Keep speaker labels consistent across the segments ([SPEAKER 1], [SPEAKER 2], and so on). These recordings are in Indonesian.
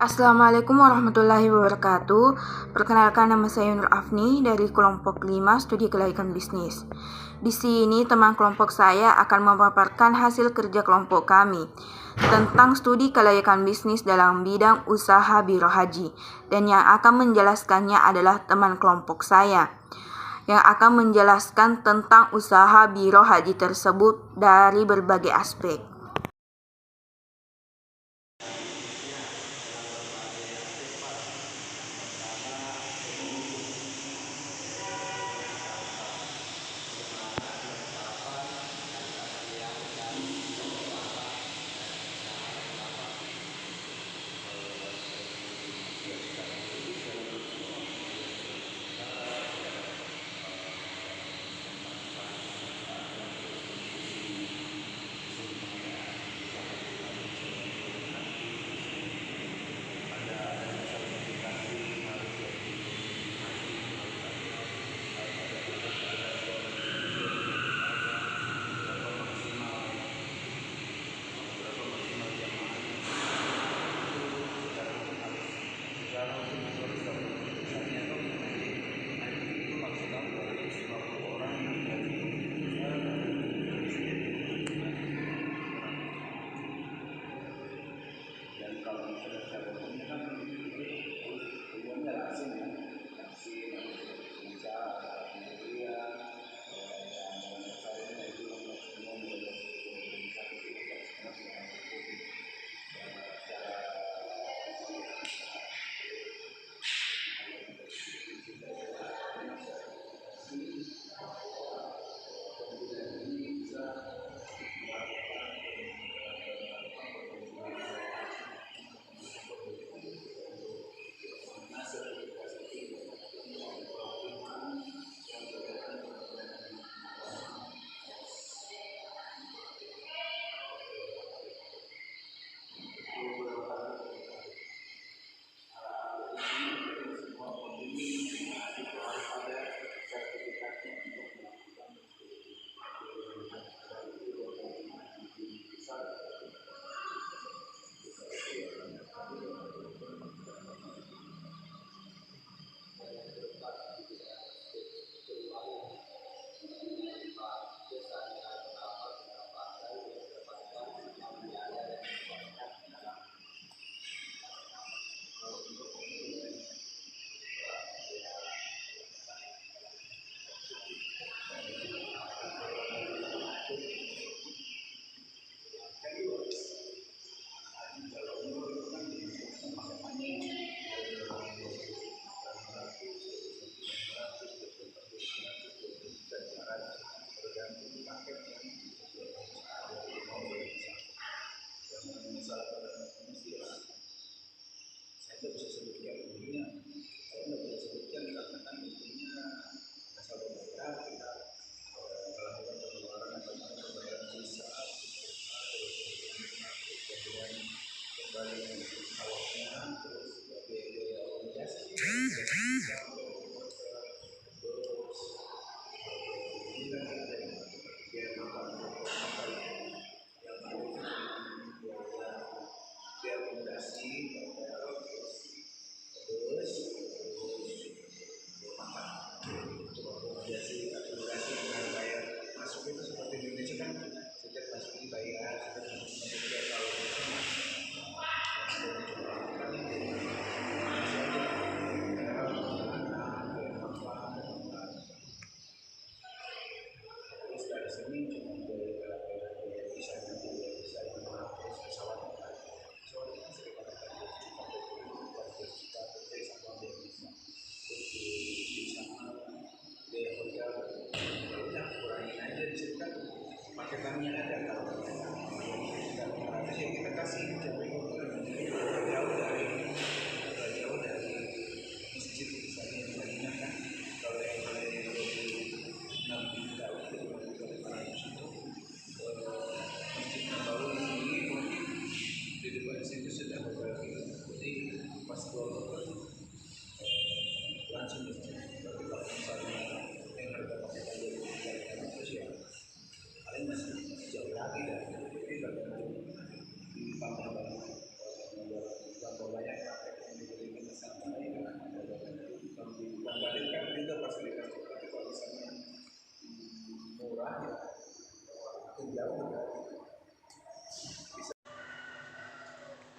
[SPEAKER 1] Assalamualaikum warahmatullahi wabarakatuh. Perkenalkan, nama saya Nur Afni dari kelompok 5 Studi Kelayakan Bisnis. Di sini teman kelompok saya akan memaparkan hasil kerja kelompok kami tentang studi kelayakan bisnis dalam bidang usaha biro haji, dan yang akan menjelaskannya adalah teman kelompok saya yang akan menjelaskan tentang usaha biro haji tersebut dari berbagai aspek.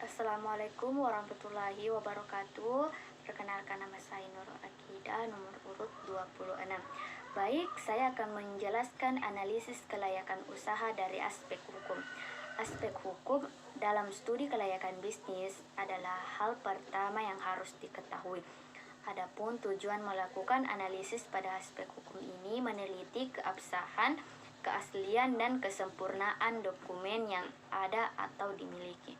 [SPEAKER 2] Assalamualaikum warahmatullahi wabarakatuh. Perkenalkan, nama saya Nurul Akidah, nomor urut 26. Baik, saya akan menjelaskan analisis kelayakan usaha dari aspek hukum. Aspek hukum dalam studi kelayakan bisnis adalah hal pertama yang harus diketahui. Adapun tujuan melakukan analisis pada aspek hukum ini meneliti keabsahan, keaslian, dan kesempurnaan dokumen yang ada atau dimiliki.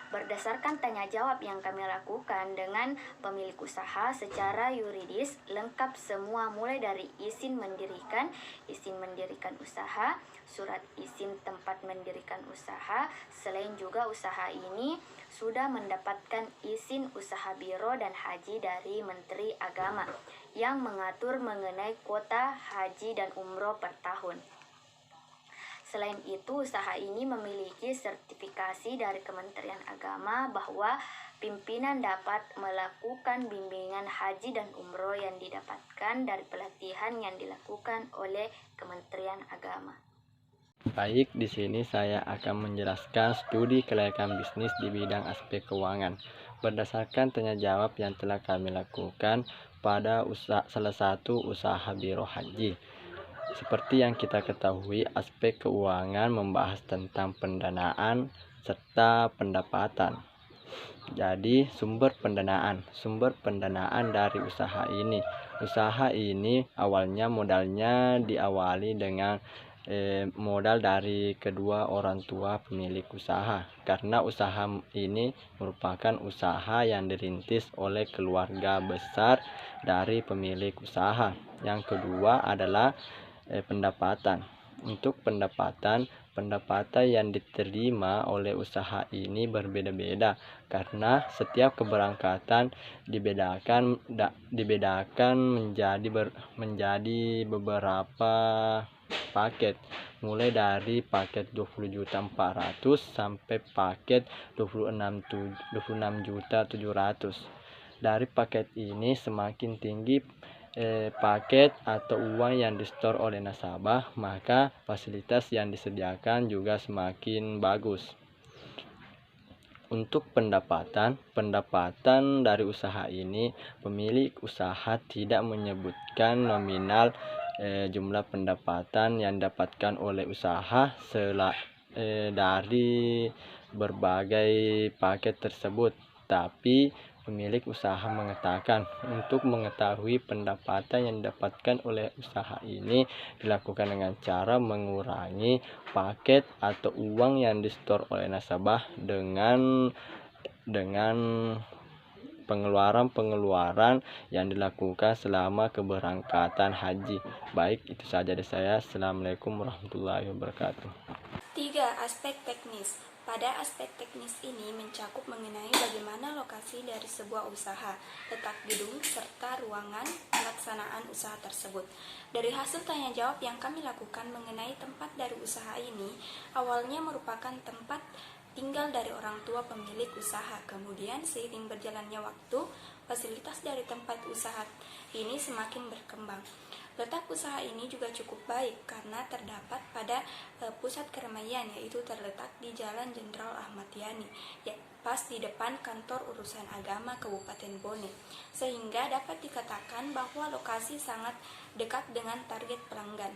[SPEAKER 2] Berdasarkan tanya jawab yang kami lakukan dengan pemilik usaha secara yuridis lengkap semua, mulai dari izin mendirikan usaha, surat izin tempat mendirikan usaha. Selain juga usaha ini sudah mendapatkan izin usaha biro dan haji dari Menteri Agama yang mengatur mengenai kuota haji dan umroh per tahun. Selain itu, usaha ini memiliki sertifikasi dari Kementerian Agama bahwa pimpinan dapat melakukan bimbingan haji dan umroh yang didapatkan dari pelatihan yang dilakukan oleh Kementerian Agama.
[SPEAKER 3] Baik, di sini saya akan menjelaskan studi kelayakan bisnis di bidang aspek keuangan. Berdasarkan tanya jawab yang telah kami lakukan pada salah satu usaha biro haji. Seperti yang kita ketahui, aspek keuangan membahas tentang pendanaan serta pendapatan. Jadi, sumber pendanaan dari usaha ini. Usaha ini awalnya modalnya diawali dengan modal dari kedua orang tua pemilik usaha, karena usaha ini merupakan usaha yang dirintis oleh keluarga besar dari pemilik usaha. Yang kedua adalah pendapatan. Untuk pendapatan yang diterima oleh usaha ini berbeda-beda, karena setiap keberangkatan dibedakan menjadi beberapa paket, mulai dari paket 20.400.000 sampai paket 26.700.000. Dari paket ini semakin tinggi paket atau uang yang disetor oleh nasabah, maka fasilitas yang disediakan juga semakin bagus. Untuk pendapatan dari usaha ini, pemilik usaha tidak menyebutkan nominal jumlah pendapatan yang didapatkan oleh usaha dari berbagai paket tersebut, tapi pemilik usaha mengatakan untuk mengetahui pendapatan yang didapatkan oleh usaha ini dilakukan dengan cara mengurangi paket atau uang yang disetor oleh nasabah dengan pengeluaran yang dilakukan selama keberangkatan haji. Baik, itu saja dari saya. Assalamualaikum warahmatullahi wabarakatuh.
[SPEAKER 1] 3. Aspek teknis. Pada aspek teknis ini mencakup mengenai bagaimana lokasi dari sebuah usaha, letak gedung, serta ruangan pelaksanaan usaha tersebut. Dari hasil tanya jawab yang kami lakukan mengenai tempat dari usaha ini, awalnya merupakan tempat tinggal dari orang tua pemilik usaha. Kemudian seiring berjalannya waktu, fasilitas dari tempat usaha ini semakin berkembang. Letak usaha ini juga cukup baik karena terdapat pada pusat keramaian, yaitu terletak di Jalan Jenderal Ahmad Yani, pas di depan kantor urusan agama Kabupaten Bone, sehingga dapat dikatakan bahwa lokasi sangat dekat dengan target pelanggan.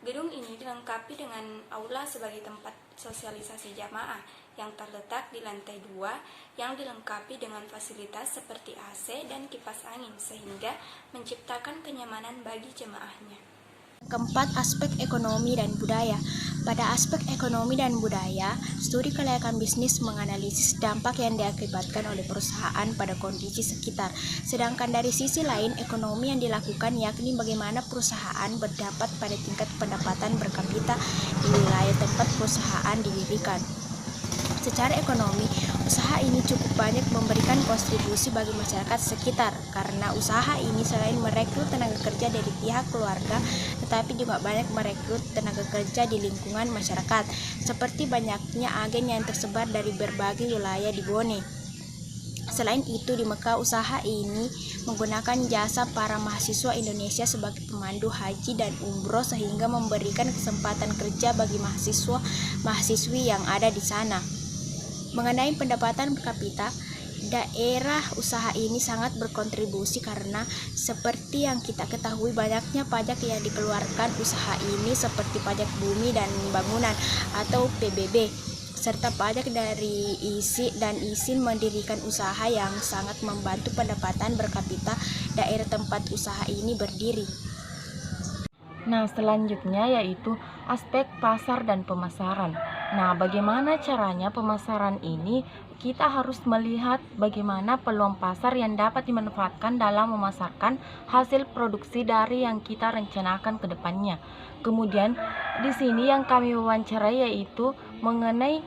[SPEAKER 1] Gedung ini dilengkapi dengan aula sebagai tempat sosialisasi jamaah yang terletak di lantai 2 yang dilengkapi dengan fasilitas seperti AC dan kipas angin sehingga menciptakan kenyamanan bagi jemaahnya.
[SPEAKER 4] Keempat, aspek ekonomi dan budaya. Pada aspek ekonomi dan budaya, studi kelayakan bisnis menganalisis dampak yang diakibatkan oleh perusahaan pada kondisi sekitar. Sedangkan dari sisi lain, ekonomi yang dilakukan yakni bagaimana perusahaan berdampak pada tingkat pendapatan per kapita di wilayah tempat perusahaan didirikan. Secara ekonomi, usaha ini cukup banyak memberikan kontribusi bagi masyarakat sekitar karena usaha ini selain merekrut tenaga kerja dari pihak keluarga, tetapi juga banyak merekrut tenaga kerja di lingkungan masyarakat, seperti banyaknya agen yang tersebar dari berbagai wilayah di Bone. Selain itu, di Mekah usaha ini menggunakan jasa para mahasiswa Indonesia sebagai pemandu haji dan umroh sehingga memberikan kesempatan kerja bagi mahasiswa-mahasiswi yang ada di sana. Mengenai pendapatan per kapita, daerah usaha ini sangat berkontribusi karena seperti yang kita ketahui banyaknya pajak yang dikeluarkan usaha ini seperti pajak bumi dan bangunan atau PBB serta pajak dari izin mendirikan usaha yang sangat membantu pendapatan per kapita daerah tempat usaha ini berdiri.
[SPEAKER 1] Nah, selanjutnya yaitu aspek pasar dan pemasaran. Nah, bagaimana caranya pemasaran ini? Kita harus melihat bagaimana peluang pasar yang dapat dimanfaatkan dalam memasarkan hasil produksi dari yang kita rencanakan ke depannya. Kemudian, di sini yang kami wawancarai yaitu mengenai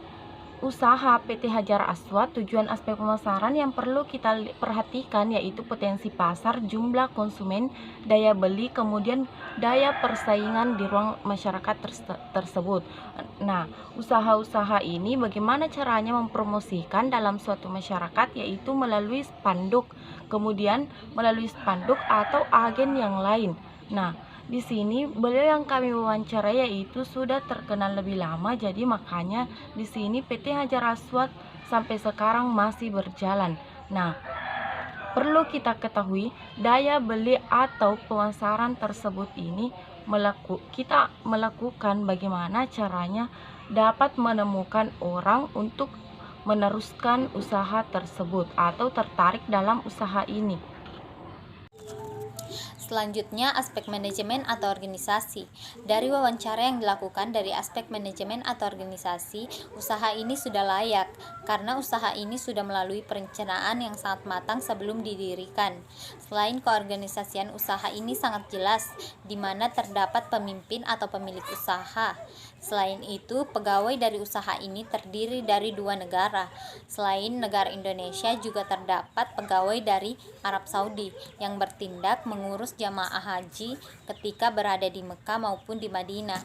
[SPEAKER 1] usaha PT Hajar Aswad. Tujuan aspek pemasaran yang perlu kita perhatikan yaitu potensi pasar, jumlah konsumen, daya beli, kemudian daya persaingan di ruang masyarakat tersebut. Nah, usaha-usaha ini bagaimana caranya mempromosikan dalam suatu masyarakat yaitu melalui spanduk, kemudian melalui spanduk atau agen yang lain. Nah, di sini beliau yang kami wawancara yaitu sudah terkenal lebih lama, jadi makanya di sini PT Hajar Aswad sampai sekarang masih berjalan. Nah, perlu kita ketahui daya beli atau pemasaran tersebut ini kita melakukan bagaimana caranya dapat menemukan orang untuk meneruskan usaha tersebut atau tertarik dalam usaha ini.
[SPEAKER 2] Selanjutnya, aspek manajemen atau organisasi. Dari wawancara yang dilakukan dari aspek manajemen atau organisasi, usaha ini sudah layak karena usaha ini sudah melalui perencanaan yang sangat matang sebelum didirikan. Selain keorganisasian, usaha ini sangat jelas di mana terdapat pemimpin atau pemilik usaha. Selain itu, pegawai dari usaha ini terdiri dari 2 negara. Selain negara Indonesia, juga terdapat pegawai dari Arab Saudi yang bertindak mengurus jamaah haji ketika berada di Mekah maupun di Madinah.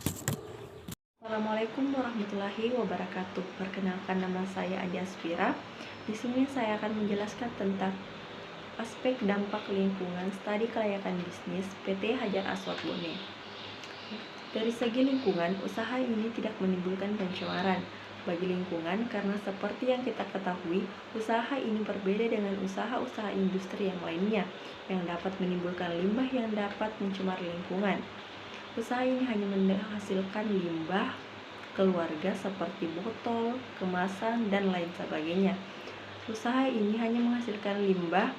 [SPEAKER 5] Assalamualaikum warahmatullahi wabarakatuh. Perkenalkan, nama saya Adi Aspira. Di sini saya akan menjelaskan tentang aspek dampak lingkungan studi kelayakan bisnis PT Hajar Aswad Bone. Dari segi lingkungan, usaha ini tidak menimbulkan pencemaran bagi lingkungan karena seperti yang kita ketahui, usaha ini berbeda dengan usaha-usaha industri yang lainnya yang dapat menimbulkan limbah yang dapat mencemari lingkungan. Usaha ini hanya menghasilkan limbah keluarga seperti botol, kemasan, dan lain sebagainya. Usaha ini hanya menghasilkan limbah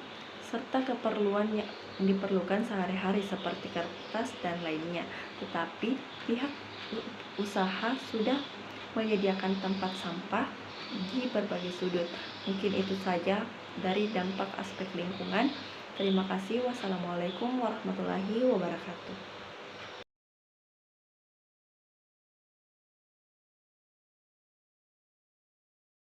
[SPEAKER 5] serta keperluan yang diperlukan sehari-hari seperti kertas dan lainnya. Tetapi pihak usaha sudah menyediakan tempat sampah di berbagai sudut. Mungkin itu saja dari dampak aspek lingkungan. Terima kasih. Wassalamualaikum warahmatullahi wabarakatuh.